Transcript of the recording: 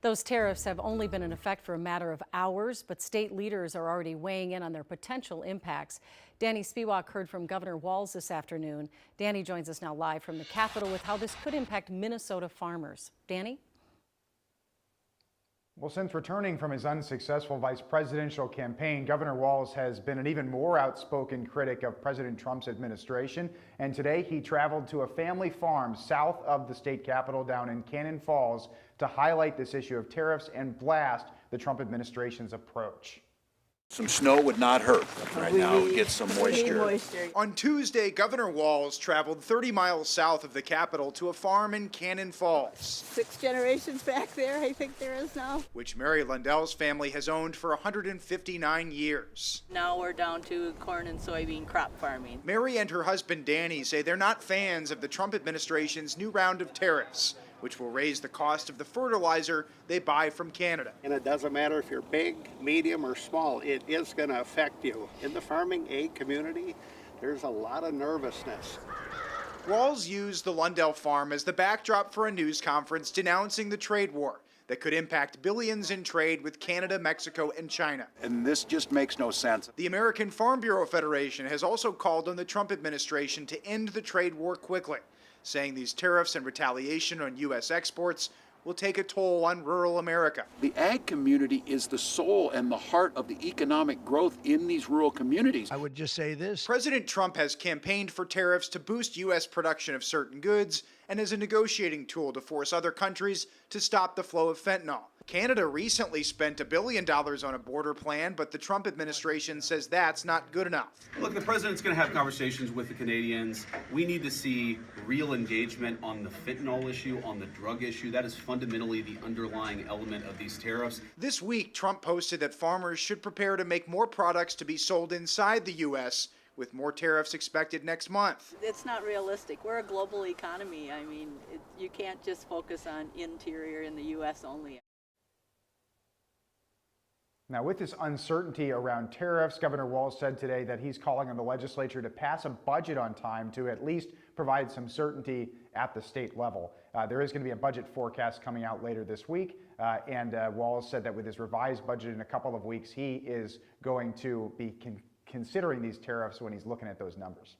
Those tariffs have only been in effect for a matter of hours, but state leaders are already weighing in on their potential impacts. Danny Spiewak heard from Governor Walz this afternoon. Danny joins us now live from the Capitol with how this could impact Minnesota farmers. Danny? Well, since returning from his unsuccessful vice presidential campaign, Governor Walz has been an even more outspoken critic of President Trump's administration. And today he traveled to a family farm south of the state capitol down in Cannon Falls to highlight this issue of tariffs and blast the Trump administration's approach. Some snow would not hurt right now. We get some moisture. On Tuesday, Governor Walz traveled 30 miles south of the Capitol to a farm in Cannon Falls. 6 generations back there, I think there is now. Which Mary Lundell's family has owned for 159 years. Now we're down to corn and soybean crop farming. Mary and her husband Danny say they're not fans of the Trump administration's new round of tariffs, which will raise the cost of the fertilizer they buy from Canada. And it doesn't matter if you're big, medium, or small, it is going to affect you. In the farming aid community, there's a lot of nervousness. Walz used the Lundell farm as the backdrop for a news conference denouncing the trade war that could impact billions in trade with Canada, Mexico, and China. And this just makes no sense. The American Farm Bureau Federation has also called on the Trump administration to end the trade war quickly, saying these tariffs and retaliation on U.S. exports will take a toll on rural America. The ag community is the soul and the heart of the economic growth in these rural communities. I would just say this. President Trump has campaigned for tariffs to boost U.S. production of certain goods and as a negotiating tool to force other countries to stop the flow of fentanyl. Canada recently spent $1 billion on a border plan, but the Trump administration says that's not good enough. Look, the president's going to have conversations with the Canadians. We need to see real engagement on the fentanyl issue, on the drug issue. That is fundamentally the underlying element of these tariffs. This week, Trump posted that farmers should prepare to make more products to be sold inside the U.S., with more tariffs expected next month. It's not realistic. We're a global economy. I mean, you can't just focus on interior in the U.S. only. Now, with this uncertainty around tariffs, Governor Walz said today that he's calling on the legislature to pass a budget on time to at least provide some certainty at the state level. There is going to be a budget forecast coming out later this week, and Walz said that with his revised budget in a couple of weeks, he is going to be considering these tariffs when he's looking at those numbers.